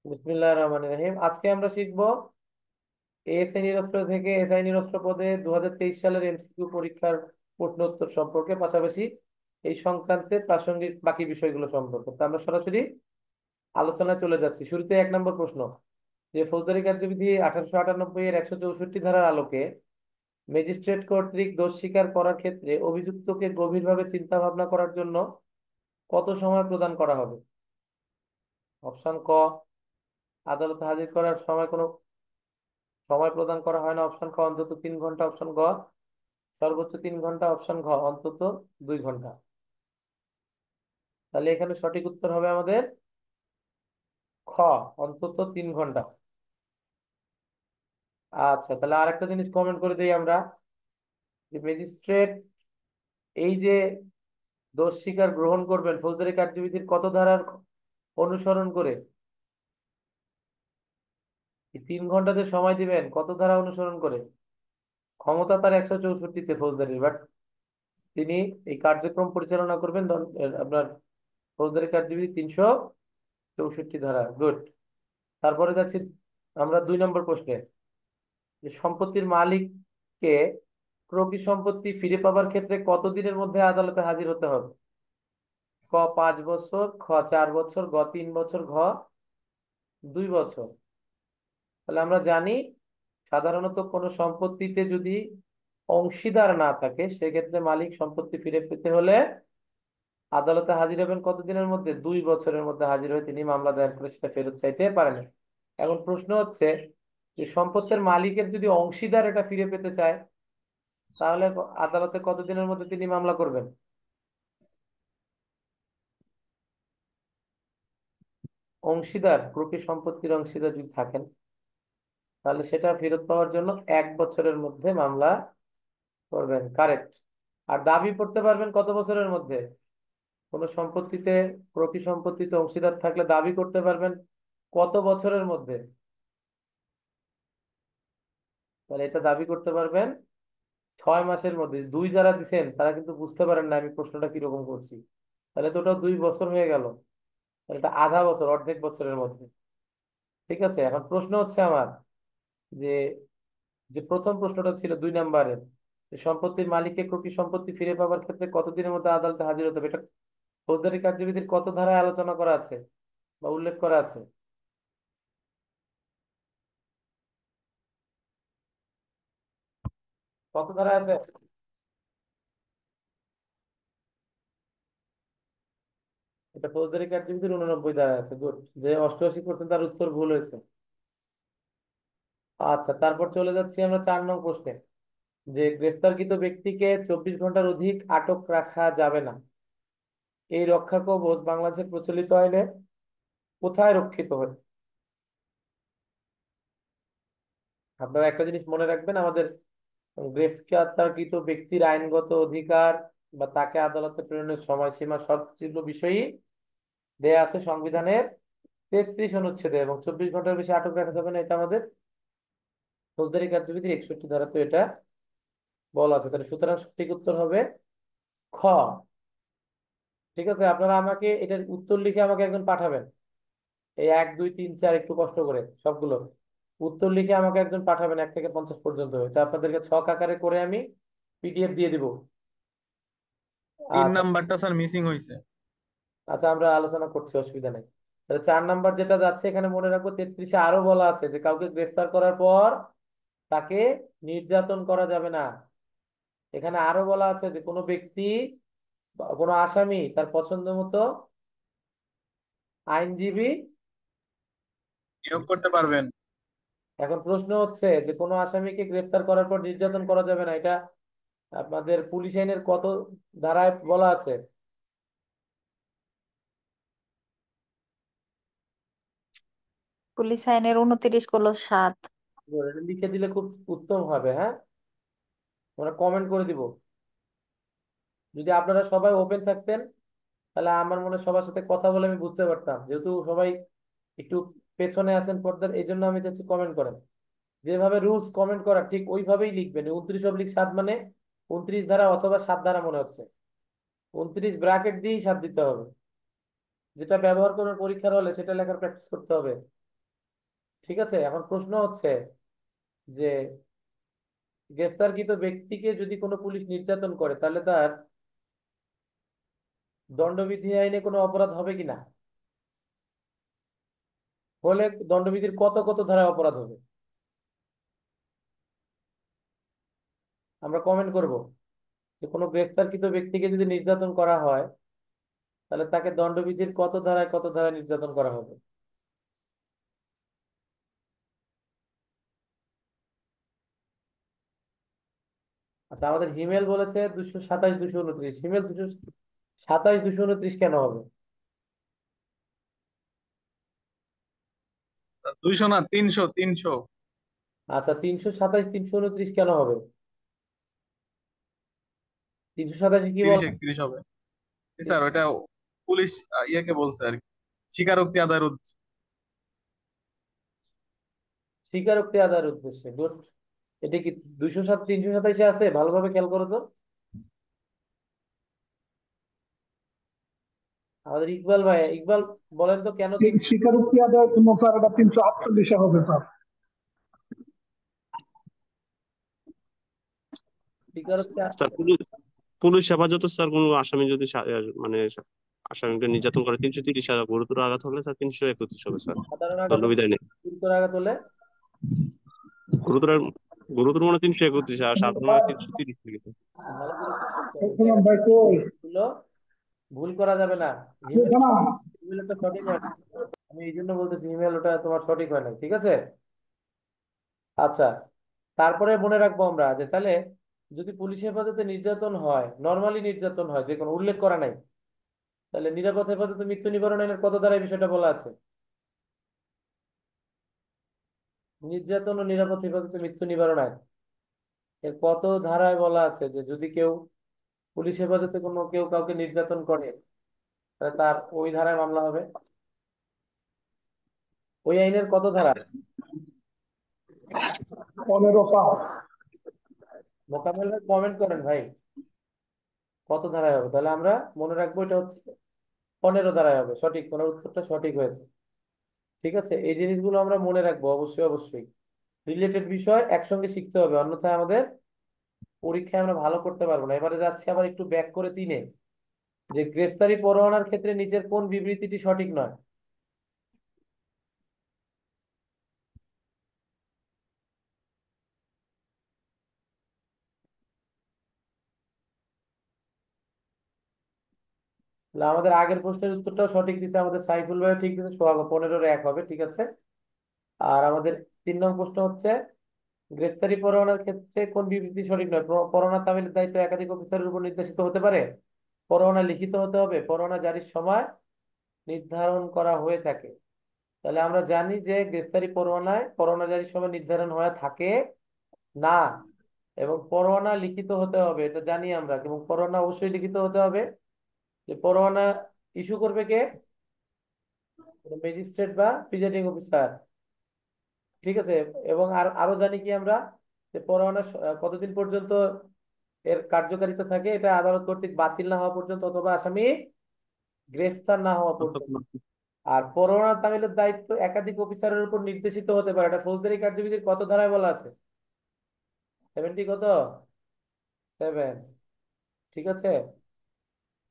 বিসমিল্লাহির রহমানির রহিম। আজকে আমরা শিখব এএসআই নিরস্ত্র থেকে এসআই নিরস্ত্র পদে 2023 সালের এমসিকিউ পরীক্ষার প্রশ্ন উত্তর সম্পর্কে, পাশাপাশি এই সংক্রান্তে প্রাসঙ্গিক বাকি বিষয়গুলো সম্পর্কে। তো আমরা সরাসরি আলোচনায় চলে যাচ্ছি। শুরুতে 1 নম্বর প্রশ্ন, যে ফৌজদারি কার্যবিধি 1898 এর 164 ধারার আলোকে ম্যাজিস্ট্রেট কর্তৃক দোষ স্বীকার করার ক্ষেত্রে অভিযুক্তকে গভীরভাবে চিন্তা ভাবনা করার জন্য কত সময় প্রদান করা হবে? অপশন ক, আদালতে হাজির করার সময় কোনো সময় প্রদান করা হয় না। অপশন খ, অন্তত 3 ঘন্টা। অপশন গ, সর্বোচ্চ 3 ঘন্টা। অপশন ঘ, অন্তত 2 ঘন্টা। তাহলে এখানে সঠিক উত্তর হবে আমাদের খ, অন্তত 3 ঘন্টা। আচ্ছা, তাহলে আরেকটা জিনিস কমেন্ট করে দিই আমরা, যে ম্যাজিস্ট্রেট এই যে দোষ স্বীকার গ্রহণ করবেন ফৌজদারি কার্যবিধির কত ধারার অনুসরণ করে, এই 3 ঘন্টা যে সময় দিবেন কত ধারা অনুসরণ করে? ক্ষমতা তার 164-তে ফৌজদারি, বাট তিনি এই কার্যক্রম পরিচালনা করবেন আপনার ফৌজদারি কার্যবিধি 364 ধারা। গুড। তারপরে যাচ্ছি আমরা 2 নম্বর প্রশ্নে, যে সম্পত্তির মালিককে প্রকৃত সম্পত্তি ফিরে পাবার ক্ষেত্রে কতদিনের মধ্যে আদালতে হাজির হতে হবে? ক 5 বছর, খ 4 বছর, গ 3 বছর, ঘ 2 বছর। তাহলে আমরা জানি সাধারণত কোনো সম্পত্তিতে যদি অংশীদার না থাকে, সেক্ষেত্রে মালিক সম্পত্তি ফিরে পেতে হলে আদালতে হাজির হবেন কতদিনের মধ্যে? 2 বছরের মধ্যে হাজির হয়ে তিনি মামলা দায়ের করে সেটা ফেরত চাইতে পারেন। এখন প্রশ্ন হচ্ছে, যে সম্পত্তির মালিকের যদি অংশীদার এটা ফিরে পেতে চায়, তাহলে আদালতে কতদিনের মধ্যে তিনি মামলা করবেন? অংশীদার, প্রকৃত সম্পত্তির অংশীদার যদি থাকেন, তাহলে সেটা ফেরত পাওয়ার জন্য 1 বছরের মধ্যে মামলা করবেন। কারেক্ট। আর দাবি করতে পারবেন কত বছরের মধ্যে? কোনো সম্পত্তিতে, প্রকৃত সম্পত্তিতে অংশীদার থাকলে দাবি করতে পারবেন কত বছরের মধ্যে? তাহলে এটা দাবি করতে পারবেন 6 মাসের মধ্যে। দুই যারা দিচ্ছেন তারা কিন্তু বুঝতে পারেন না আমি প্রশ্নটা কিরকম করছি। তাহলে তো ওটা 2 বছর হয়ে গেল। তাহলে এটা আধা বছর, অর্ধেক বছরের মধ্যে। ঠিক আছে, এখন প্রশ্ন হচ্ছে আমার, যে যে প্রথম প্রশ্নটা ছিল 2 নম্বরের, যে সম্পত্তির মালিককে প্রকৃত সম্পত্তি ফিরে পাওয়ার ক্ষেত্রে কতদিনের মধ্যে আদালতে হাজির হতে হবে, এটা ফৌজদারি কার্যবিধির কত ধারায় আলোচনা করা আছে বা উল্লেখ করা আছে? কত ধারায় আছে? এটা ফৌজদারি কার্যবিধির 89 ধারায় আছে। গুড। যে 88% তার উত্তর ভুল হয়েছে। আচ্ছা, তারপর চলে যাচ্ছি আমরা 4 নং প্রশ্নে, যে গ্রেফতারকৃত ব্যক্তিকে 24 ঘন্টার অধিক আটক রাখা যাবে না, এই রক্ষা কবচ বাংলাদেশের প্রচলিত আইনে কোথায় রক্ষিত হয়? আপনারা একটা জিনিস মনে রাখবেন, আমাদের গ্রেফতারকৃত ব্যক্তির আইনগত অধিকার বা তাকে আদালতে প্রেরণের সময়সীমা সবগুলো বিষয়ই দেয়া আছে সংবিধানের 33 অনুচ্ছেদে, এবং 24 ঘন্টার বেশি আটক রাখা যাবে না, এটা আমাদের ফৌজদারি কার্যবিধির 61 ধারাতে এটা বলা আছে। তাহলে সুতরাং সঠিক উত্তর হবে খ। ঠিক আছে, আপনারা আমাকে এটার উত্তর লিখে আমাকে একজন পাঠাবেন। এই 1 2 3 4 একটু কষ্ট করে সবগুলো উত্তর লিখে আমাকে একজন পাঠাবেন, 1 থেকে 50 পর্যন্ত। এটা আপনাদেরকে ছক আকারে করে আমি পিডিএফ দিয়ে দিব। 3 নাম্বারটা স্যার মিসিং হয়েছে। আচ্ছা, আমরা আলোচনা করছি, অসুবিধা নেই। তাহলে 4 নম্বর যেটা যাচ্ছে, এখানে মনে রাখবো 33-এ আরো বলা আছে যে কাউকে গ্রেফতার করার পর তাকে নির্যাতন করা যাবে না। এখানে আরো বলা আছে যে কোনো ব্যক্তি বা কোনো আসামি তার পছন্দ মতো আইনজীবী। নিয়োগ করতে পারবেন। এখন প্রশ্ন হচ্ছে যে কোনো আসামিকে গ্রেফতার করার পর নির্যাতন করা যাবে না, এটা আপনাদের পুলিশ আইনের কত ধারায় বলা আছে? পুলিশ আইনের 29 × 7। এটা লিখে দিলে খুব উত্তম হবে। হ্যাঁ, আমরা কমেন্ট করে দিব। যদি আপনারা সবাই ওপেন থাকতেন, তাহলে আমার মনে হয় সবার সাথে কথা বলে আমি বুঝতে পারতাম। যেহেতু সবাই একটু পেছনে আছেন পর্দার, এই জন্য আমি চাচ্ছি কমেন্ট করেন। যেভাবে রুলস কমেন্ট করা ঠিক ওইভাবেই লিখবেন। 29/7 মানে 29 ধারা অথবা 7 ধারা মনে হচ্ছে। 29 ব্র্যাকেট দিয়েই 7 দিতে হবে। যেটা ব্যবহার করবেন পরীক্ষার হলে সেটা লেখার প্র্যাকটিস করতে হবে। ঠিক আছে, এখন প্রশ্ন হচ্ছে যে গ্রেফতারকৃত ব্যক্তিকে যদি কোনো পুলিশ নির্যাতন করে তাহলে তার দণ্ডবিধি আইনে কোনো অপরাধ হবে কিনা, হলে দণ্ডবিধির কত কত ধারায় অপরাধ হবে, আমরা কমেন্ট করব যে কোনো গ্রেফতারকৃত ব্যক্তিকে যদি নির্যাতন করা হয় তাহলে তাকে দণ্ডবিধির কত ধারায় নির্যাতন করা হবে। আচ্ছা, আমাদের হিমেল বলেছে 227 229। হিমেল 227 229 কেন হবে? 200 না, 300 300। আচ্ছা, 327 329 কেন হবে? 327 কি বল? 30 31 হবে। স্যার ওটা পুলিশ ইয়েকে বলছে আর কি, স্বীকারোক্তি আদায়ের উদ্দেশ্যে। স্বীকারোক্তি আদায়ের উদ্দেশ্যে, গুড। এটা কি 327 আছে? ভালোভাবে খেয়াল করো তো। আমাদের ইকবাল ভাই, ইকবাল বলেন তো কেন স্বীকারোক্তি আদায়ের জন্য স্যার এটা 348 হবে স্যার। স্বীকারোক্তি স্যার পুলিশ পুলিশ হেফাজতে স্যার কোনো আসামি যদি মানে আসামিকে নির্যাতন করে 330, আর গুরুতর আঘাত হলে স্যার 331 হবে স্যার। সাধারণ আঘাত, দণ্ডবিধান নেই। গুরুতর আঘাত হলে গুরুতর গুরুতর মানে 331, আর সাধারণ মানে 330 থেকে। ভালো করে খেয়াল করতে হবে। বলছিলাম ভাই কই এগুলো ভুল করা যাবে না। ইমেল, না ইমেলটা সঠিক হয় না। আমি এই জন্য বলতেছি ইমেল ওটা তোমার সঠিক হয় না, ঠিক আছে? আচ্ছা, তারপরে মনে রাখবো আমরা যে তাহলে যদি পুলিশ হেফাজতে নির্যাতন হয়, নর্মালি নির্যাতন হয়, যে কোনো উল্লেখ করা নাই, তাহলে নিরাপদ হেফাজতে মৃত্যু নিবারণ আইনের কত ধারায় বিষয়টা বলা আছে? নির্যাতন ও নিরাপদ হেফাজতে মৃত্যু নিবারণ আইন এর কত ধারায় বলা আছে যে যদি কেউ পুলিশ হেফাজতে কোনো কেউ কাউকে নির্যাতন করে তাহলে তার ওই ধারায় মামলা হবে? ওই আইনের কত ধারা? 15 মোকামেল ভাই কমেন্ট করেন ভাই, কত ধারায় হবে? তাহলে আমরা মনে রাখবো এটা হচ্ছে 15 ধারায় হবে। সঠিক, তোমার উত্তরটা সঠিক হয়েছে। ঠিক আছে, এই জিনিসগুলো আমরা মনে রাখবো অবশ্যই অবশ্যই। রিলেটেড বিষয় একসঙ্গে শিখতে হবে, অন্যথায় আমাদের পরীক্ষায় আমরা ভালো করতে পারবো না। এবারে যাচ্ছি আবার একটু ব্যাক করে 3-এ, যে গ্রেফতারি পরোয়ানার ক্ষেত্রে নিচের কোন বিবৃতিটি সঠিক নয়? তাহলে আমাদের আগের প্রশ্নের উত্তরটাও সঠিক দিচ্ছে আমাদের সাইফুল ভাই, ঠিক দিচ্ছে, সোহাগ 15-এর 1 হবে, ঠিক আছে। আর আমাদের 3 নং প্রশ্ন হচ্ছে গ্রেফতারি পরোয়ানার ক্ষেত্রে কোন বিবৃতি সঠিক নয়? পরোয়ানা তামিলের দায়িত্ব একাধিক অফিসারের উপর নির্দেশিত হতে পারে, পরোয়ানা লিখিত হতে হবে, পরোয়ানা জারির সময় নির্ধারণ করা হয়ে থাকে। তাহলে আমরা জানি যে গ্রেফতারি পরোয়ানায় পরোয়ানা জারির সময় নির্ধারণ হয়ে থাকে না, এবং পরোয়ানা লিখিত হতে হবে, এটা জানি আমরা। এবং পরোয়ানা অবশ্যই লিখিত হতে হবে। যে পরোয়ানা ইস্যু করবে কে? ম্যাজিস্ট্রেট বা প্রিজাইডিং অফিসার, ঠিক আছে। এবং আরো জানি কি আমরা, যে পরোয়ানা কতদিন পর্যন্ত এর কার্যকারিতা থাকে? এটা আদালত কর্তৃক বাতিল না হওয়া পর্যন্ত অথবা আসামি গ্রেফতার না হওয়া পর্যন্ত। আর পরোয়ানা তামিলের দায়িত্ব একাধিক অফিসারের উপর নির্দেশিত হতে পারে, এটা ফৌজদারি কার্যবিধির কত ধারায় বলা আছে? 70 কত? 7, ঠিক আছে।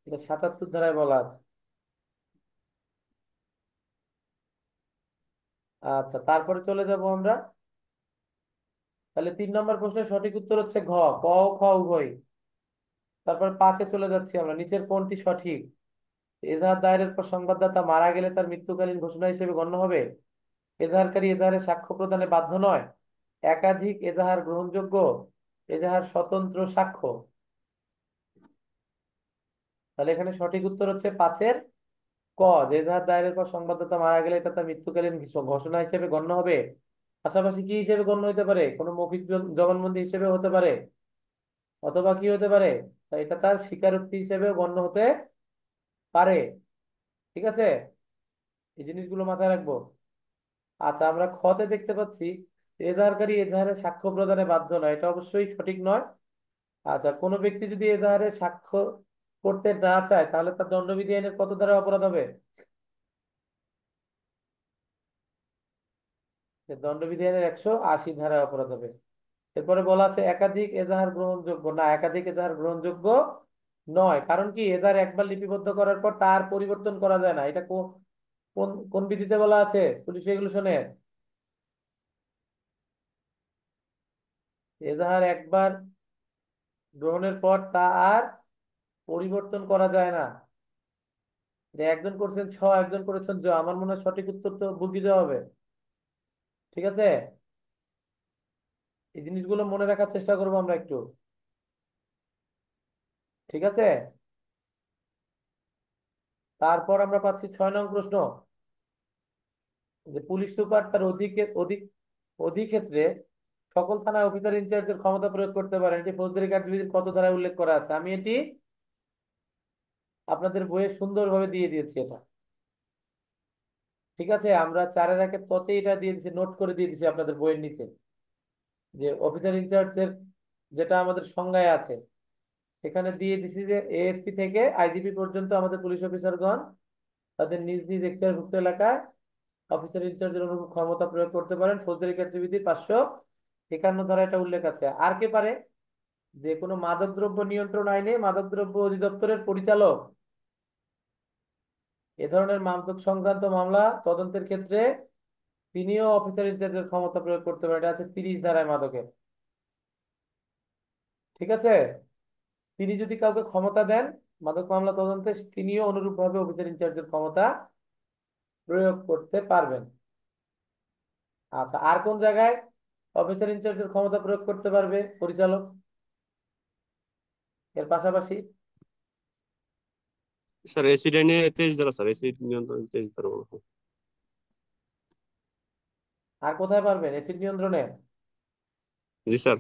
এটা 77 ধারায় বলা আছে। আচ্ছা, তারপরে চলে যাব আমরা। তাহলে 3 নম্বর প্রশ্নের সঠিক উত্তর হচ্ছে ঘ, ক ও খ উভয়। তারপর 5-এ চলে যাচ্ছি আমরা, নিচের কোনটি সঠিক? এজাহার দায়েরের পর সংবাদদাতা মারা গেলে তার মৃত্যুকালীন ঘোষণা হিসেবে গণ্য হবে, এজাহারকারী এজাহারে সাক্ষ্য প্রদানে বাধ্য নয়, একাধিক এজাহার গ্রহণযোগ্য, এজাহার স্বতন্ত্র সাক্ষ্য। তাহলে এখানে সঠিক উত্তর হচ্ছে 5-এর ক, যে এজাহার দায়েরের পর সংবাদদাতা মারা গেলে এটা তার মৃত্যুকালীন ঘোষণা হিসেবে গণ্য হবে। পাশাপাশি কি হিসেবে গণ্য হতে পারে? কোনো মৌখিক জবানবন্দি হিসেবে হতে পারে, অথবা কি হতে পারে, তা এটা তার স্বীকারোক্তি হিসেবে গণ্য হতে পারে, ঠিক আছে। এই জিনিসগুলো মাথায় রাখবো। আচ্ছা, আমরা খতে দেখতে পাচ্ছি এজাহারকারী এজাহারে সাক্ষ্য প্রদানে বাধ্য নয়, এটা অবশ্যই সঠিক নয়। আচ্ছা, কোনো ব্যক্তি যদি এজাহারে সাক্ষ্য করতে না চায় তাহলে তার দণ্ডবিধি আইনের কত ধারা অপরাধ হবে? যে দণ্ডবিধি আইনের 180 ধারায় অপরাধ হবে। এরপরে বলা আছে একাধিক এজাহার গ্রহণযোগ্য না, একাধিক এজাহার গ্রহণযোগ্য নয়। কারণ কি, এজাহার একবার লিপিবদ্ধ করার পর তার পরিবর্তন করা যায় না। এটা কোন কোন বিধিতে বলা আছে? পুলিশ রেগুলেশনে। এজাহার একবার গ্রহণের পর তা আর পরিবর্তন করা যায় না। যে একজন করছেন ছ, একজন করেছেন জ, আমার মনে হয় সঠিক উত্তর তো বুঝি দেওয়া হবে। ঠিক আছে, এই জিনিসগুলো মনে রাখার চেষ্টা করবো আমরা একটু। ঠিক আছে, তারপর আমরা পাচ্ছি 6 নং প্রশ্ন, যে পুলিশ সুপার তার অধিক্ষেত্রে সকল থানায় অফিসার ইনচার্জের ক্ষমতা প্রয়োগ করতে পারেন। এটি ফৌজদারি কার্যবিধির কত ধারায় উল্লেখ করা আছে? আমি এটি আপনাদের বইয়ে সুন্দরভাবে দিয়ে দিয়েছি এটা। ঠিক আছে, আমরা 4-এর 1 ততে এটা দিয়ে দিচ্ছি, নোট করে দিয়ে দিচ্ছি আপনাদের বইয়ের নিচে, যে অফিসার ইনচার্জের যেটা আমাদের সংজ্ঞায় আছে সেখানে দিয়ে দিছি যে এএসপি থেকে আইজিপি পর্যন্ত আমাদের পুলিশ অফিসারগণ তাদের নিজ নিজ এখতিয়ারভুক্ত এলাকায় অফিসার ইনচার্জের অনুরূপ ক্ষমতা প্রয়োগ করতে পারেন। ফৌজদারি কার্যবিধি 551 ধারা এটা উল্লেখ আছে। আর কে পারে? যে কোনো মাদকদ্রব্য নিয়ন্ত্রণ আইনে মাদকদ্রব্য অধিদপ্তরের পরিচালক এ ধরনের মাদক সংক্রান্ত মামলা তদন্তের ক্ষেত্রে তিনিও অফিসার ইনচার্জের ক্ষমতা প্রয়োগ করতে পারেন। এটা আছে 30 ধারায় মাদকের। ঠিক আছে, তিনি যদি কাউকে ক্ষমতা দেন মাদক মামলা তদন্তে, তিনিও অনুরূপভাবে অফিসার ইনচার্জের ক্ষমতা প্রয়োগ করতে পারবেন। আচ্ছা, আর কোন জায়গায় অফিসার ইনচার্জের ক্ষমতা প্রয়োগ করতে পারবে পরিচালক এর পাশাপাশি? স্যার এসি লাইনে 23 ধারা, স্যার এসি নিয়ন্ত্রণ 23 ধারা মনে হয়। আর কোথায় পারবেন এসিড নিয়ন্ত্রণে? জি স্যার,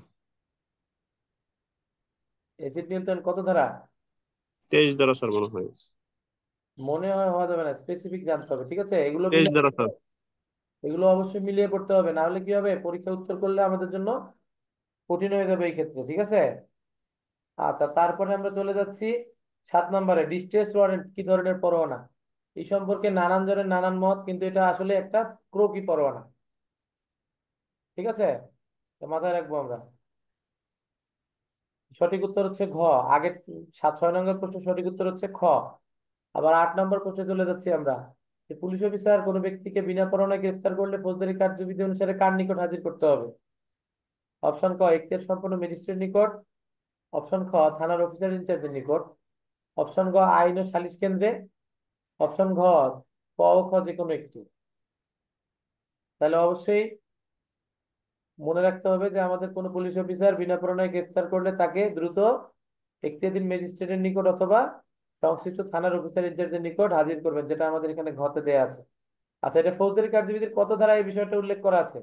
এসিড নিয়ন্ত্রণ কত ধারা? 23 ধারা স্যার মনে হয়। মনে হয় হওয়া যাবে না, স্পেসিফিক জানতে হবে। ঠিক আছে, এগুলো 23 মিলে ধারা স্যার। এগুলো অবশ্যই মিলিয়ে পড়তে হবে, না হলে কি হবে, পরীক্ষা উত্তর করলে আমাদের জন্য কঠিন হয়ে যাবে এই ক্ষেত্রে। ঠিক আছে, আচ্ছা, তারপরে আমরা চলে যাচ্ছি 7 নম্বরে, ডিস্ট্রেস ওয়ারেন্ট কি ধরনের পরোয়ানা? এই সম্পর্কে নানান জনের নানান মত, কিন্তু এটা আসলে একটা ক্রোকি পরোয়ানা। ঠিক আছে, তো মাথায় রাখবো আমরা। সঠিক উত্তর হচ্ছে ঘ। আগে 6 নম্বর প্রশ্ন সঠিক উত্তর হচ্ছে খ। আবার 8 নম্বর প্রশ্নে চলে যাচ্ছি আমরা, যে পুলিশ অফিসার কোনো ব্যক্তিকে বিনা পরোয়ানায় গ্রেফতার করলে ফৌজদারি কার্যবিধি অনুসারে কার নিকট হাজির করতে হবে? অপশন ক, এখতিয়ার সম্পন্ন ম্যাজিস্ট্রেট নিকট। অপশন খ, থানার অফিসার ইনচার্জের নিকট। অপশন গ, আইন ও সালিশ কেন্দ্রে। অপশন ঘ, ক ও খ যে কোনো একটি। তাহলে অবশ্যই মনে রাখতে হবে যে আমাদের কোনো পুলিশ অফিসার বিনা পরোয়ানায় গ্রেফতার করলে তাকে দ্রুত এখতিয়ারধীন ম্যাজিস্ট্রেটের নিকট অথবা সংশ্লিষ্ট থানার অফিসার ইনচার্জের নিকট হাজির করবেন, যেটা আমাদের এখানে ঘতে দেয়া আছে। আচ্ছা, এটা ফৌজদারি কার্যবিধির কত ধারায় এই বিষয়টা উল্লেখ করা আছে?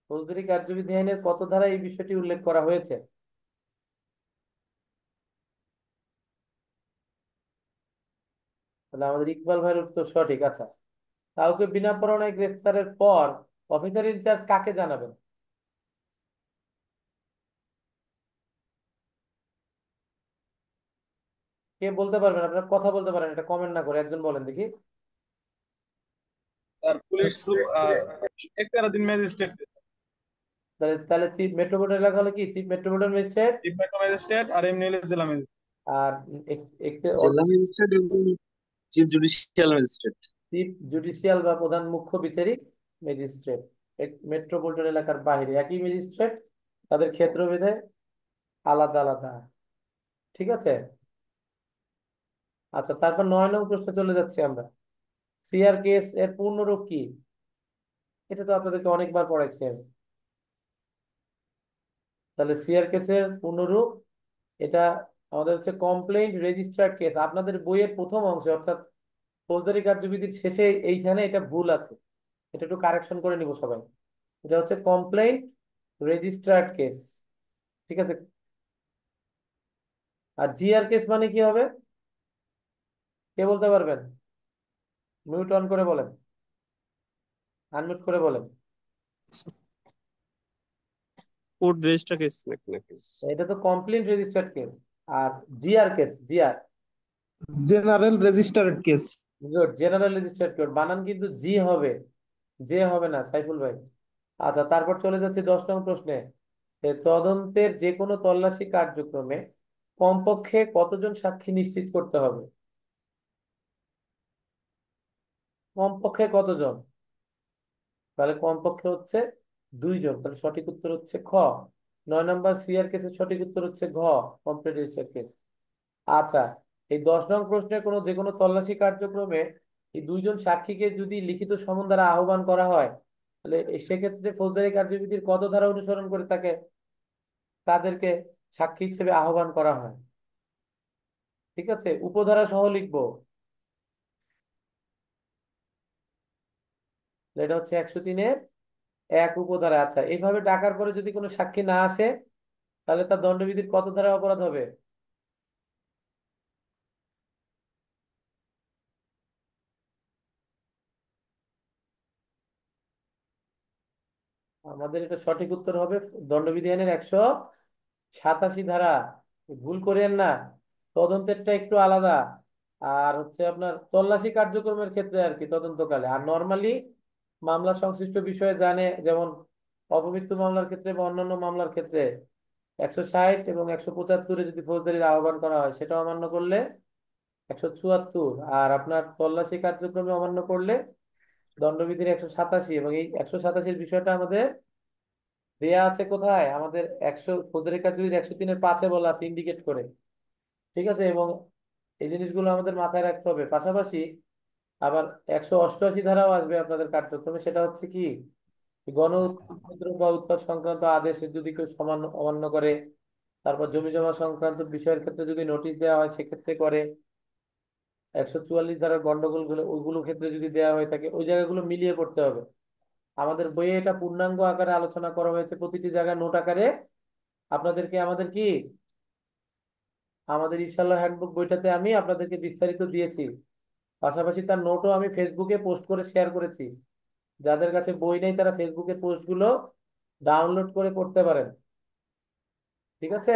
ফৌজদারি কার্যবিধি আইনের কত ধারায় এই বিষয়টি উল্লেখ করা হয়েছে? তাহলে আমাদের ইকবাল ভাইয়ের উত্তর সঠিক। আচ্ছা, কাউকে বিনা পরোয়ানায় গ্রেফতারের পর অফিসার ইনচার্জ কাকে জানাবেন? কে বলতে পারবেন? আপনার কথা বলতে পারেন, এটা কমেন্ট না করে একজন বলেন দেখি। তার পুলিশ এখতিয়ারাধীন ম্যাজিস্ট্রেট, তাহলে তাহলে চিফ মেট্রোপলিটন এলাকা হলো কি chief metropolitan magistrate. Chief metro magistrate, আর এমনি হলে জেলা আর জেলা ম্যাজিস্ট্রেট এবং chief judicial magistrate. Chief judicial বা প্রধান মুখ্য বিচারিক ম্যাজিস্ট্রেট। মেট্রোপলিটন এলাকার বাইরে একই ম্যাজিস্ট্রেট, তাদের ক্ষেত্রভেদে আলাদা আলাদা। ঠিক আছে, আচ্ছা, তারপর 9 নং প্রশ্নে চলে যাচ্ছি আমরা। সিআর কেস এর পূর্ণরূপ কি? এটা তো আপনাদেরকে অনেকবার পড়াইছি আমি। তাহলে সিআর কেসের পূর্ণরূপ এটা আমাদের হচ্ছে কমপ্লেইন্ট রেজিস্টার্ড কেস। আপনাদের বইয়ের প্রথম অংশে অর্থাৎ ফৌজদারি কার্যবিধির শেষে এইখানে এটা ভুল আছে, এটা একটু কারেকশন করে নিব সবাই। এটা হচ্ছে কমপ্লেইন্ট রেজিস্টার্ড কেস। ঠিক আছে, আর জিআর কেস মানে কি হবে কে বলতে পারবেন? মিউট অন করে বলেন, আনমিউট করে বলেন। কোর্ট রেজিস্টার কেস নাকি নাকি এটা তো কমপ্লেইন্ট রেজিস্টার্ড কেস। আর GR case, GR general registered case. Good, general registered code, বানান কিন্তু জি হবে, যে হবে না সাইফুল ভাই। আচ্ছা, তারপর চলে যাচ্ছে 10 নং প্রশ্নে। তদন্তের যে কোনো তল্লাশি কার্যক্রমে কমপক্ষে কতজন সাক্ষী নিশ্চিত করতে হবে? কমপক্ষে কতজন? তাহলে কমপক্ষে হচ্ছে 2 জন, তাহলে সঠিক উত্তর হচ্ছে খ। 9 নম্বর সিআর কেসের সঠিক উত্তর হচ্ছে ঘ, কমপ্লিট রেজিস্টার্ড কেস। আচ্ছা, এই 10 নং প্রশ্নে কোনো যে কোনো তল্লাশি কার্যক্রমে এই 2 জন সাক্ষীকে যদি লিখিত সমন দ্বারা আহ্বান করা হয়, তাহলে সেক্ষেত্রে ফৌজদারি কার্যবিধির কত ধারা অনুসরণ করে তাদেরকে সাক্ষী হিসেবে আহ্বান করা হয়? ঠিক আছে, উপধারা সহ লিখবো। এটা হচ্ছে 103-1 উপধারা। আচ্ছা, এইভাবে ডাকার পরে যদি কোনো সাক্ষী না আসে, তাহলে তার দণ্ডবিধির কত ধারা অপরাধ হবে? আমাদের এটা সঠিক উত্তর হবে দণ্ডবিধি আইনের 187 ধারা। ভুল করেন না, তদন্তেরটা একটু আলাদা। আর হচ্ছে আপনার তল্লাশি কার্যক্রমের ক্ষেত্রে আর কি তদন্তকালে, আর নর্মালি মামলা সংশ্লিষ্ট বিষয়ে জানে, যেমন অপমৃত্যু মামলার ক্ষেত্রে বা অন্যান্য মামলার ক্ষেত্রে 160 এবং 175-এ যদি ফৌজদারির আহ্বান করা হয়, সেটা অমান্য করলে 174, আর আপনার তল্লাশি কার্যক্রমে অমান্য করলে দণ্ডবিধির 187। এবং এই 187-এর বিষয়টা আমাদের দেয়া আছে কোথায়? আমাদের 100 ফৌজদারি কার্যবিধি 103-5-এ বলা আছে, ইন্ডিকেট করে। ঠিক আছে, এবং এই জিনিসগুলো আমাদের মাথায় রাখতে হবে। পাশাপাশি আবার 188 ধারাও আসবে আপনাদের কার্যক্রমে, সেটা হচ্ছে কি, গণ উপদ্রব বা উৎপাদ সংক্রান্ত আদেশে যদি কেউ অমান্য করে, তারপর জমি জমা সংক্রান্ত বিষয়ের ক্ষেত্রে যদি নোটিশ দেওয়া হয় সেক্ষেত্রে করে, 144 ধারার গন্ডগোল গুলো ওইগুলো ক্ষেত্রে যদি দেওয়া হয়ে থাকে, ওই জায়গাগুলো মিলিয়ে করতে হবে। আমাদের বইয়ে এটা পূর্ণাঙ্গ আকারে আলোচনা করা হয়েছে, প্রতিটি জায়গায় নোট আকারে আপনাদেরকে। আমাদের ইনশাল্লাহ হ্যান্ডবুক বইটাতে আমি আপনাদেরকে বিস্তারিত দিয়েছি। পাশাপাশি তার নোটও আমি ফেসবুকে পোস্ট করে শেয়ার করেছি। যাদের কাছে বই নেই তারা ফেসবুকের পোস্টগুলো ডাউনলোড করে পড়তে পারেন। ঠিক আছে।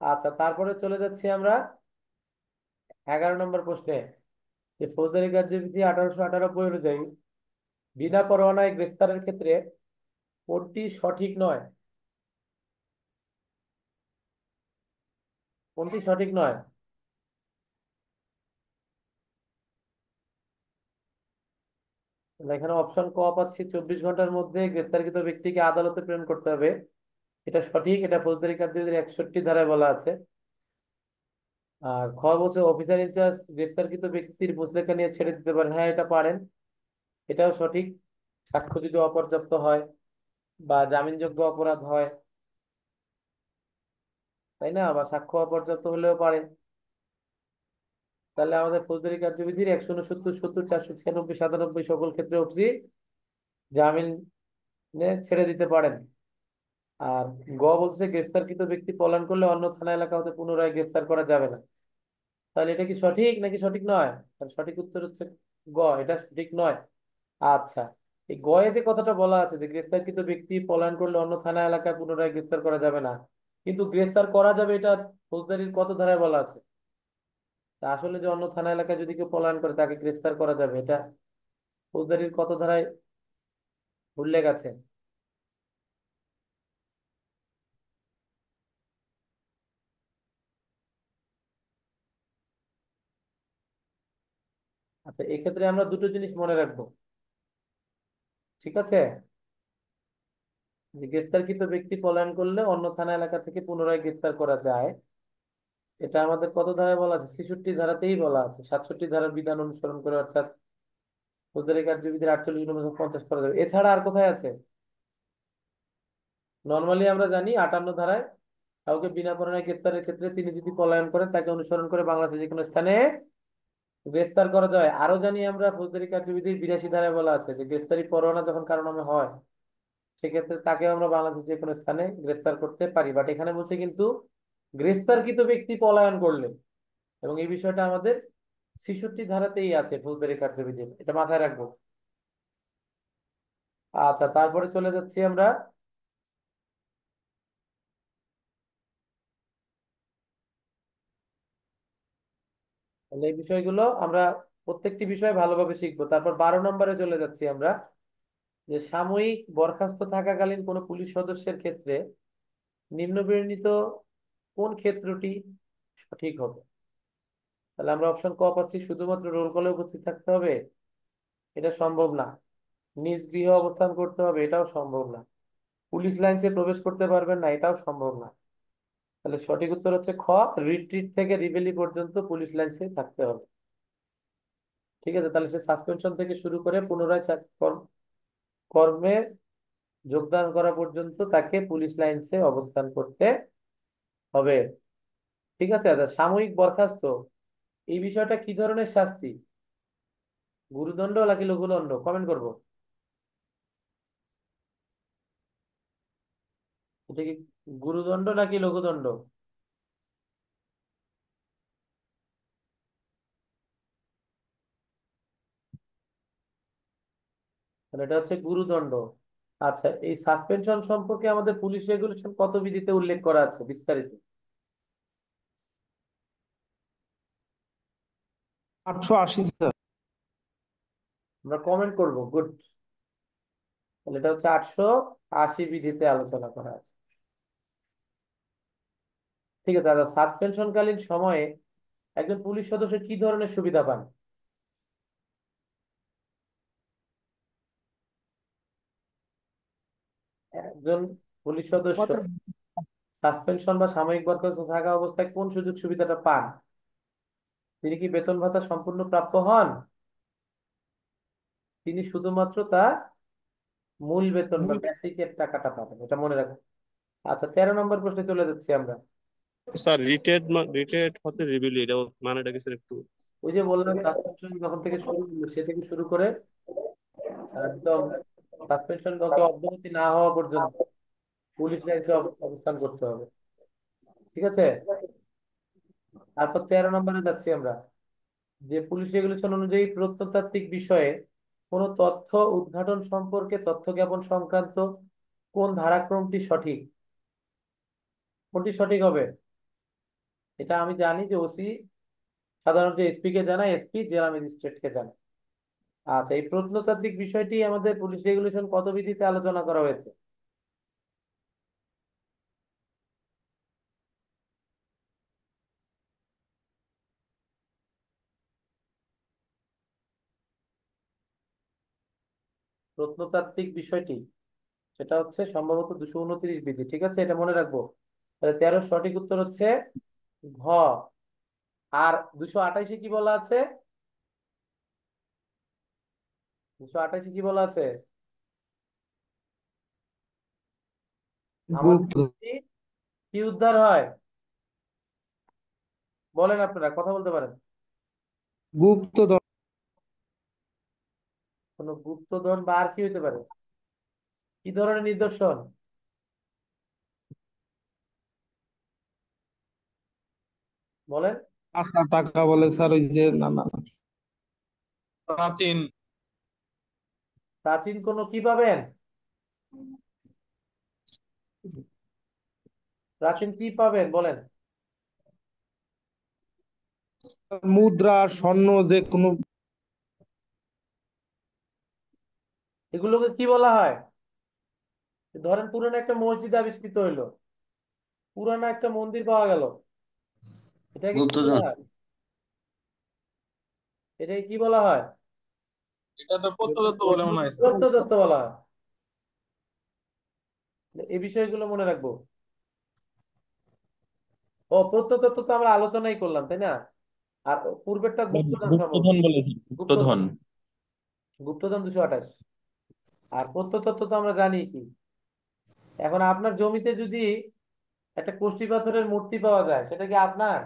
আচ্ছা, তারপরে চলে যাচ্ছি আমরা 11 নম্বর প্রশ্নে। যে ফৌজদারি কার্যবিধি 1898 অনুযায়ী বিনা পরোয়ানায় গ্রেফতারের ক্ষেত্রে কোনটি সঠিক নয়? কোনটি সঠিক নয়? এখানে অপশন ক পাচ্ছি, 24 ঘন্টার মধ্যে গ্রেফতারকৃত ব্যক্তিকে আদালতে প্রেরণ করতে হবে। এটা সঠিক, এটা ফৌজদারি কার্যবিধির 61 ধারায় বলা আছে। আর খ বলছে অফিসার ইনচার্জ গ্রেফতারকৃত ব্যক্তির মুচলেখা নিয়ে ছেড়ে দিতে পারেন। হ্যাঁ, এটা পারেন, এটাও সঠিক। সাক্ষ্য যদি অপর্যাপ্ত হয় বা জামিনযোগ্য অপরাধ হয়, তাই না, বা সাক্ষ্য অপর্যাপ্ত হলেও পারে। তাহলে আমাদের ফৌজদারি কার্যবিধির 169, 70, 496, 97 সকল ক্ষেত্রে অবধি জামিনে ছেড়ে দিতে পারেন। আর গ বলছে গ্রেফতারকৃত ব্যক্তি পলায়ন করলে অন্য থানা এলাকা হতে পুনরায় গ্রেফতার করা যাবে না। তাহলে এটা কি সঠিক নাকি সঠিক নয়? তাহলে সঠিক উত্তর হচ্ছে গ, এটা সঠিক নয়। আচ্ছা, এই গয়ে যে কথাটা বলা আছে যে গ্রেফতারকৃত ব্যক্তি পলায়ন করলে অন্য থানা এলাকায় পুনরায় গ্রেফতার করা যাবে না, কিন্তু গ্রেফতার করা যাবে, এটা ফৌজদারির কত ধারায় বলা আছে? তা আসলে যে অন্য থানা এলাকায় যদি কেউ পলায়ন করে তাকে গ্রেফতার করা যাবে, এটা ফৌজদারির কত ধারায় উল্লেখ আছে? আচ্ছা, এক্ষেত্রে আমরা দুটো জিনিস মনে রাখবো। ঠিক আছে, যে গ্রেফতারকৃত ব্যক্তি পলায়ন করলে অন্য থানা এলাকা থেকে পুনরায় গ্রেফতার করা যায়, এটা আমাদের কত ধারায় বলা আছে? 66 ধারাতেই বলা আছে, 67 ধারার বিধান অনুসরণ করে, অর্থাৎ ফৌজদারি কার্যবিধির 48, 49, 50 করা যাবে। এছাড়া আর কোথায় আছে? নর্মালি আমরা জানি 58 ধারায় কাউকে বিনা কারণে গ্রেফতারের ক্ষেত্রে তিনি যদি পলায়ন করেন তাকে অনুসরণ করে বাংলাদেশের যে কোনো স্থানে গ্রেফতার করা যায়। আরো জানি আমরা ফৌজদারি কার্যবিধির 82 ধারায় বলা আছে যে গ্রেফতারি পরোয়ানা যখন কারো নামে হয়, সেক্ষেত্রে তাকে আমরা বাংলাদেশের যে কোনো স্থানে গ্রেফতার করতে পারি। বাট এখানে বলছে কিন্তু গ্রেফতারকৃত ব্যক্তি পলায়ন করলে, এবং এই বিষয়টা আমাদের 66 ধারাতেই আছে ফৌজদারি কার্যবিধির, এটা মাথায় রাখবো। আচ্ছা, তারপরে চলে যাচ্ছি আমরা তাহলে এই বিষয়গুলো আমরা প্রত্যেকটি বিষয় ভালোভাবে শিখবো। তারপর 12 নম্বরে চলে যাচ্ছি আমরা, যে সাময়িক বরখাস্ত থাকাকালীন কোনো পুলিশ সদস্যের ক্ষেত্রে নিম্নবর্ণিত কোন ক্ষেত্রটি সঠিক হবে। তাহলে আমরা অপশন ক পাচ্ছি, শুধুমাত্র রোল কলে উপস্থিত থাকতে হবে, এটা সম্ভব না। নিজ গৃহে অবস্থান করতে হবে, এটাও সম্ভব না। পুলিশ লাইন্সে প্রবেশ করতে পারবেন না, এটাও সম্ভব না। তাহলে সঠিক উত্তর হচ্ছে খ, রিট্রিট থেকে রিবেলি পর্যন্ত পুলিশ লাইন্সে থাকতে হবে। ঠিক আছে, তাহলে সে সাসপেনশন থেকে শুরু করে পুনরায় কর্মে যোগদান করা পর্যন্ত তাকে পুলিশ লাইন্সে অবস্থান করতে হবে। ঠিক আছে, আচ্ছা সাময়িক বরখাস্ত এই বিষয়টা কি ধরনের শাস্তি, গুরুদণ্ড নাকি লঘুদণ্ড, কমেন্ট করবো। এটা কি গুরুদণ্ড নাকি লঘুদণ্ড? তাহলে এটা হচ্ছে গুরুদণ্ড। আচ্ছা, এই সাসপেনশন সম্পর্কে আমাদের পুলিশ রেগুলেশন কত বিধিতে উল্লেখ করা আছে বিস্তারিত? 880 স্যার। আমরা কমেন্ট করব, গুড। তাহলে এটা হচ্ছে 880 বিধিতে আলোচনা করা আছে। ঠিক আছে দাদা, সাসপেনশন কালীন সময়ে একজন পুলিশ সদস্য কি ধরনের সুবিধা পান? একজন পুলিশ সদস্য সাসপেনশন বা সাময়িক বরখাস্ত থাকা অবস্থায় কোন সুযোগ সুবিধাটা পান? তিনি কি বেতন ভাতা সম্পূর্ণ প্রাপ্য হন? তিনি শুধুমাত্র তার মূল বেতন বা বেসিকের টাকাটা পাবেন, এটা মনে রাখবেন। আচ্ছা, 13 নম্বর প্রশ্নে চলে যাচ্ছি আমরা। স্যার রিটেড হতে রিবিলি, এটা মানেটা কি স্যার একটু? ওই যে বললাম, সাসপেনশন যখন থেকে শুরু হলো সে থেকে শুরু করে একদম সাসপেনশন অব্যাহতি না হওয়া পর্যন্ত পুলিশ লাইন্সে অবস্থান করতে হবে। ঠিক আছে, তারপর 13 নম্বরে যাচ্ছি আমরা, যে পুলিশ রেগুলেশন অনুযায়ী প্রত্নতাত্ত্বিক বিষয়ে কোন তথ্য উদ্ঘাটন সম্পর্কে তথ্য জ্ঞাপন সংক্রান্ত কোন ধারাক্রমটি সঠিক, কোনটি সঠিক হবে? এটা আমি জানি যে ওসি সাধারণত এসপি কে জানায়, এসপি জেলা ম্যাজিস্ট্রেট কে জানায়। আচ্ছা, এই প্রত্নতাত্ত্বিক বিষয়টি আমাদের পুলিশ রেগুলেশন কত বিধিতে আলোচনা করা হয়েছে? প্রত্নতাত্ত্বিক বিষয়টি সেটা হচ্ছে সম্ভবত 229 বিধি। ঠিক আছে, এটা মনে রাখবো। তাহলে 13 সঠিক উত্তর হচ্ছে ঘ। আর 228-এ কি বলা আছে? 228-এ কি বলা আছে? আমাদের গুপ্ত যদি কি উদ্ধার হয়, বলেন আপনারা কথা বলতে পারেন। গুপ্তধন। কোন গুপ্তধন বা আর কি হইতে পারে, কি ধরনের নিদর্শন? বলেন। আচ্ছা, টাকা বলে স্যার, ওই যে না না না। প্রাচীন। প্রাচীন কোন কি পাবেন? প্রাচীন কি পাবেন বলেন। মুদ্রা, স্বর্ণ, যে কোনো। এগুলোকে কি বলা হয়? ধরেন পুরানো একটা মসজিদ আবিষ্কৃত হইলো, পুরানো একটা মন্দির পাওয়া গেল, এটাকে কি বলা গুপ্তধন। হয়? এটাকে কি বলা হয়? এটা তো প্রত্নতত্ত্ব বলে মনে হয় স্যার। প্রত্নতত্ত্ব বলা হয়। এই বিষয়গুলো মনে রাখবো। ও, প্রত্নতত্ত্ব তো আমরা আলোচনাই করলাম, তাই না? আর পূর্বেরটা গুপ্তধন সম্ভবত। গুপ্তধন বলেছি, গুপ্তধন, গুপ্তধন। গুপ্তধন 228। আর প্রত্নতত্ত্ব তো আমরা জানি কি। এখন আপনার জমিতে যদি একটা কষ্টি পাথরের মূর্তি পাওয়া যায়, সেটা কি আপনার?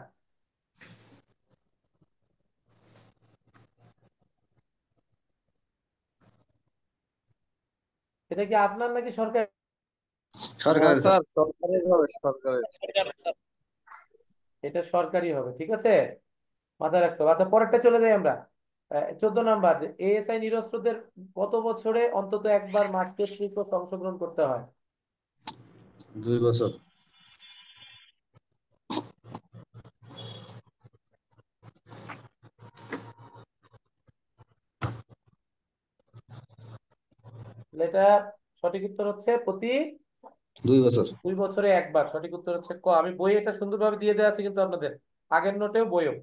সেটা কি আপনার নাকি সরকার? সরকারের স্যার। স্যার সরকারের হবে, সরকারের। এটা সরকারি হবে, ঠিক আছে, মাথায় রাখতে হবে। আচ্ছা, পরেরটা চলে যাই আমরা। 14 নাম্বার, যে এএসআই নিরস্ত্রদের কত বছরে অন্তত একবার মাস কর্তৃক অংশগ্রহণ করতে হয়? 2 বছর। তাহলে এটা সঠিক উত্তর হচ্ছে প্রতি 2 বছর। 2 বছরে একবার। সঠিক উত্তর হচ্ছে ক। আমি বই এটা সুন্দরভাবে দিয়ে দেওয়া আছে কিন্তু আপনাদের আগের নোটেও বইও।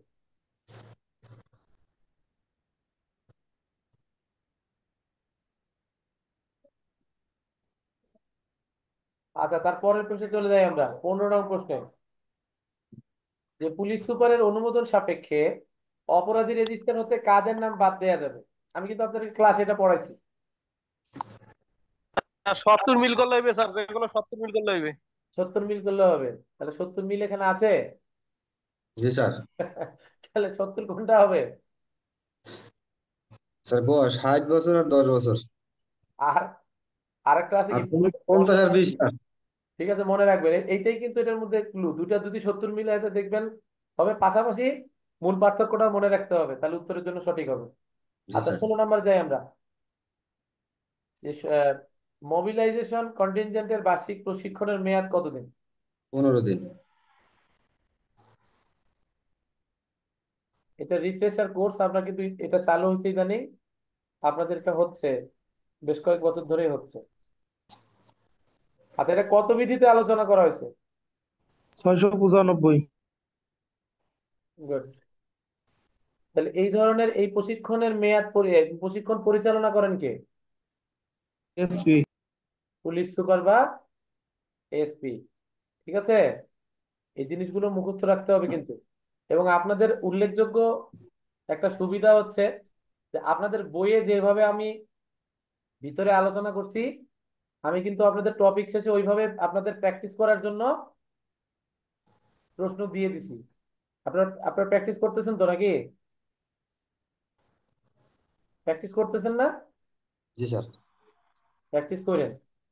আচ্ছা, তারপরের প্রশ্নে চলে যাই আমরা 15 নং প্রশ্নে। যে পুলিশ সুপারের অনুমোদন সাপেক্ষে অপরাধী রেজিস্টার হতে কাদের নাম বাদ দেওয়া যাবে? আমি কিন্তু আপনাদের ক্লাস এটা পড়াইছি। 70 মিল করলে হইবে স্যার, যেগুলো 70 মিল করলে হইবে। 70 মিল করলে হবে? তাহলে 70 মিল এখানে আছে? জি স্যার। তাহলে 70 কোনটা হবে? স্যার 60 বছর আর 10 বছর। আর আরেকটা আছে আর কি? 50 আর 20 স্যার। ঠিক আছে, মনে রাখবেন এইটাই কিন্তু এটার মধ্যে ক্লু। দুইটা যদি 70 মিলে আছে দেখবেন হবে পাশাপাশি। মূল পার্থক্যটা মনে রাখতে হবে, তাহলে উত্তরের জন্য সঠিক হবে। জি আচ্ছা, স্যার। 16 নাম্বার যাই আমরা। যে মোবিলাইজেশন কন্টিনজেন্টের বার্ষিক প্রশিক্ষণের মেয়াদ কতদিন? 15 দিন। এটা রিফ্রেশার কোর্স, আমরা কিন্তু এটা চালু হয়েছে ইদানিং। আপনাদের এটা হচ্ছে বেশ কয়েক বছর ধরেই হচ্ছে। আচ্ছা, এটা কত বিধিতে আলোচনা করা হয়েছে? 695। গুড। তাহলে এই ধরনের এই প্রশিক্ষণের মেয়াদ প্রশিক্ষণ পরিচালনা করেন কে? এসপি। পুলিশ সুপার বা এসপি। ঠিক আছে, এই জিনিসগুলো মুখস্থ রাখতে হবে কিন্তু। এবং আপনাদের উল্লেখযোগ্য একটা সুবিধা হচ্ছে যে আপনাদের বইয়ে যেভাবে আমি ভিতরে আলোচনা করছি, আমি কিন্তু আপনাদের টপিক শেষে ওইভাবে আপনাদের প্র্যাকটিস করার জন্য প্রশ্ন দিয়ে দিছি। আপনারা প্র্যাকটিস করতেছেন তো নাকি? প্র্যাকটিস করতেছেন না? জি স্যার। প্র্যাকটিস করেন,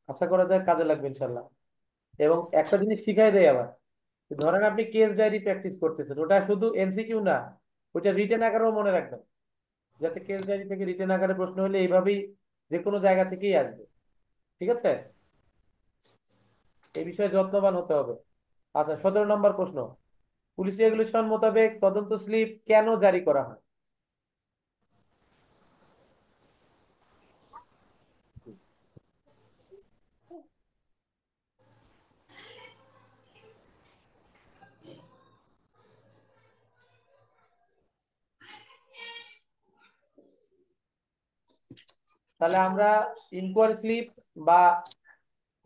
আশা করা যায় কাজে লাগবে ইনশাল্লাহ। এবং একটা জিনিস শিখাই দেয় আবার, ধরেন আপনি কেস ডায়েরি প্র্যাকটিস করতেছেন, ওটা শুধু এমসিকিউ না, ওইটা রিটেন আকারেও মনে রাখবেন, যাতে কেস ডায়েরি থেকে রিটেন আকারে প্রশ্ন হলে এইভাবেই যে কোনো জায়গা থেকেই আসবে। ঠিক আছে, এই বিষয়ে যত্নবান হতে হবে। আচ্ছা, 17 নম্বর প্রশ্ন। পুলিশ রেগুলেশন মোতাবেক তদন্ত স্লিপ কেন জারি করা হয়? তাহলে আমরা ইনকোয়ারি স্লিপ বা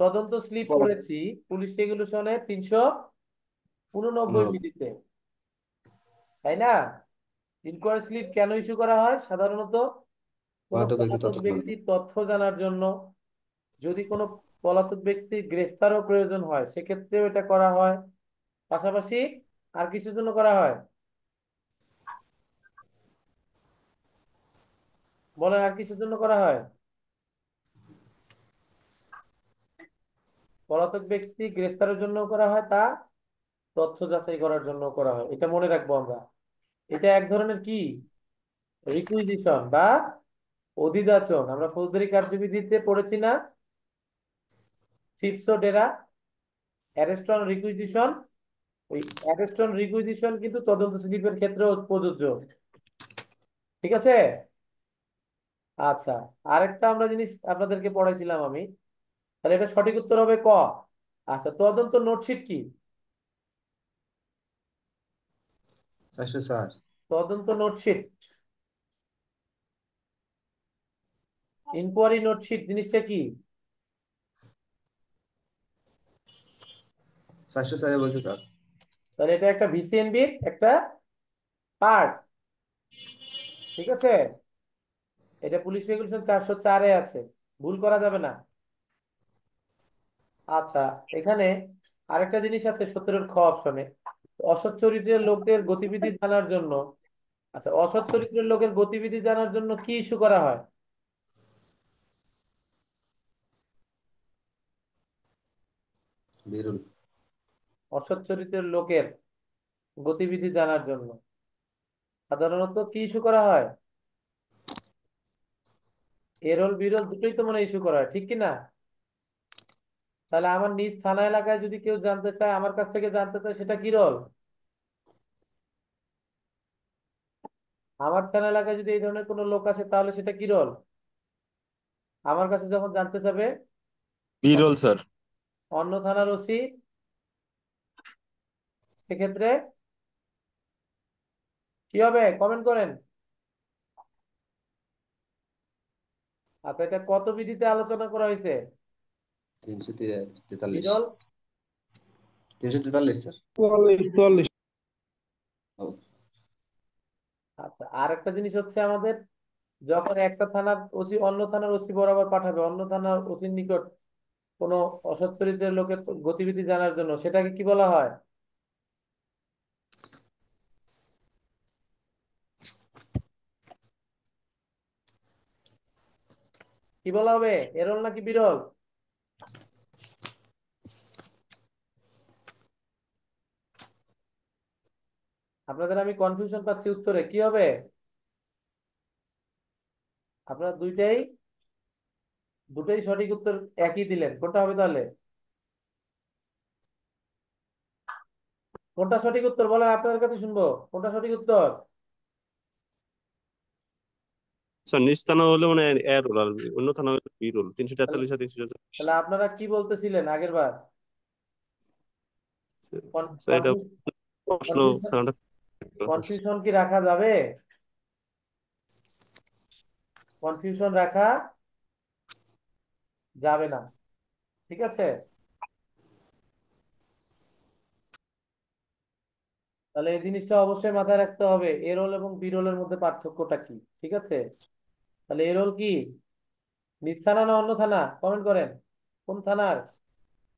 তদন্ত স্লিপ করেছি পুলিশ রেগুলেশনে 389 15। বিধিতে, তাই না? ইনকোয়ারি স্লিপ কেন ইস্যু করা হয়? সাধারণত কোনো পলাতক ব্যক্তি পলাতক তথ্য প্রদান। ব্যক্তির তথ্য জানার জন্য, যদি কোনো পলাতক ব্যক্তি গ্রেফতারও প্রয়োজন হয় সেক্ষেত্রেও এটা করা হয়। পাশাপাশি আর কিছুর জন্য করা হয়? বলেন, আর কিছুর জন্য করা হয়? পলাতক ব্যক্তি গ্রেফতারের জন্য করা হয়, তা তথ্য যাচাই করার জন্য করা হয়। এটা মনে রাখবো আমরা। এটা এক ধরনের কি রিকুইজিশন বা অধিযাচন। আমরা ফৌজদারি কার্যবিধিতে পড়েছি না, সিপসো ডেরা, অ্যারেস্ট অন রিকুইজিশন। ওই অ্যারেস্ট অন রিকুইজিশন কিন্তু তদন্ত স্লিপের ক্ষেত্রেও প্রযোজ্য। ঠিক আছে। আচ্ছা, আরেকটা আমরা জিনিস আপনাদেরকে পড়াইছিলাম আমি, তাহলে এটা সঠিক উত্তর হবে ক। আচ্ছা, তদন্ত নোটশিট কি? 404। তদন্ত নোটশিট, ইনকোয়ারি নোটশিট জিনিসটা কি? 404 বলছে স্যার। তাহলে এটা একটা ভিসিএনবির একটা পার্ট। ঠিক আছে, এটা পুলিশ রেগুলেশন 404-এ আছে, ভুল করা যাবে না। আচ্ছা, এখানে আরেকটা জিনিস আছে 17-এর খ অপশনে, অসৎ চরিত্রের লোকের গতিবিধি জানার জন্য। আচ্ছা, অসৎ চরিত্রের লোকের গতিবিধি জানার জন্য কি ইস্যু করা হয়? বিরুল। অসৎ চরিত্রের লোকের গতিবিধি জানার জন্য সাধারণত কি ইস্যু করা হয়? এরোল বিরোল দুটোই তো মনে ইস্যু করা হয়, ঠিক কি না? তাহলে আমার নিজ থানা এলাকায় যদি কেউ জানতে চায়, আমার কাছ থেকে জানতে চায়, সেটা কি রোল? আমার থানা এলাকায় যদি এই ধরনের কোনো লোক আসে তাহলে সেটা কি রোল? আমার কাছে যখন জানতে চাবে বিরল স্যার। অন্য থানার ওসি, সেক্ষেত্রে কি হবে কমেন্ট করেন। আচ্ছা, এটা কত বিধিতে আলোচনা করা হয়েছে? 343। বিরল 343 স্যার। 44। ও, আচ্ছা, আর একটা জিনিস হচ্ছে আমাদের যখন একটা থানার ওসি অন্য থানার ওসি বরাবর পাঠাবে অন্য থানার ওসির নিকট কোনো অসৎ চরিত্রের লোকের গতিবিধি জানার জন্য, সেটাকে কি বলা হয়? কি বলা হবে, এরল নাকি বিরল? আপনাদের আমি কনফিউশন পাচ্ছি উত্তরে, কি হবে? আপনারা দুটোই সঠিক উত্তর একই দিলেন, কোনটা হবে তাহলে? কোনটা সঠিক উত্তর বলেন, আপনাদের কাছে শুনবো কোনটা সঠিক উত্তর। স্যার নিজ থানা হলে মানে এ রোল, আর অন্য থানা হলে বি রোল, তাহলে 343 আর 344। তাহলে আপনারা কি বলতেছিলেন আগের বার? স্যার এটা প্রশ্ন থানাটা। কনফিউশন কি রাখা যাবে? কনফিউশন রাখা যাবে না, ঠিক আছে? তাহলে এই জিনিসটা অবশ্যই মাথায় রাখতে হবে, এ রোল এবং বি রোলের মধ্যে পার্থক্যটা কি, ঠিক আছে? তাহলে এ রোল কি, নিজ থানা না অন্য থানা? কমেন্ট করেন। কোন থানার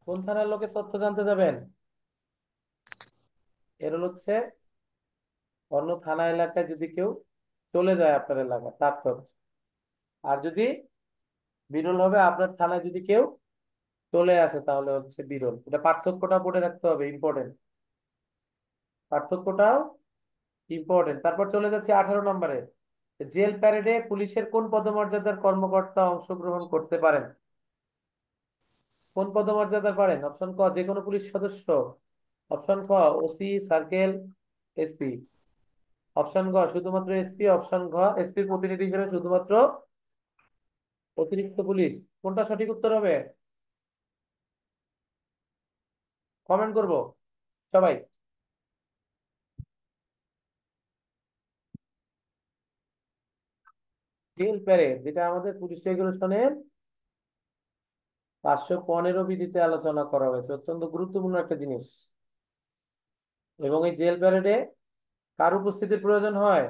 কোন থানার লোকের তথ্য জানতে যাবেন? এ রোল হচ্ছে অন্য থানা এলাকায় যদি কেউ চলে যায় আপনার এলাকায় তার তথ্য। আর যদি বিরল হবে আপনার থানায় যদি কেউ চলে আসে তাহলে হচ্ছে বিরল। এটা পার্থক্যটা পড়ে রাখতে হবে, ইম্পর্টেন্ট, পার্থক্যটাও ইম্পর্টেন্ট। তারপর চলে যাচ্ছে 18 নম্বরে। জেল প্যারেডে পুলিশের কোন পদমর্যাদার কর্মকর্তা অংশগ্রহণ করতে পারেন? কোন পদমর্যাদার পারেন? অপশন ক যে কোনো পুলিশ সদস্য, অপশন ক ওসি, সার্কেল, এসপি, অপশন গ শুধুমাত্র এসপি, অপশন ঘ এসপির প্রতিনিধি হিসেবে শুধুমাত্র অতিরিক্ত পুলিশ। কোনটা সঠিক উত্তর হবে কমেন্ট করব সবাই। জেল প্যারেড যেটা আমাদের পুলিশ রেগুলেশনের 515 বিধিতে আলোচনা করা হয়েছে, অত্যন্ত গুরুত্বপূর্ণ একটা জিনিস। এবং এই জেল প্যারেডে কার উপস্থিতির প্রয়োজন হয়?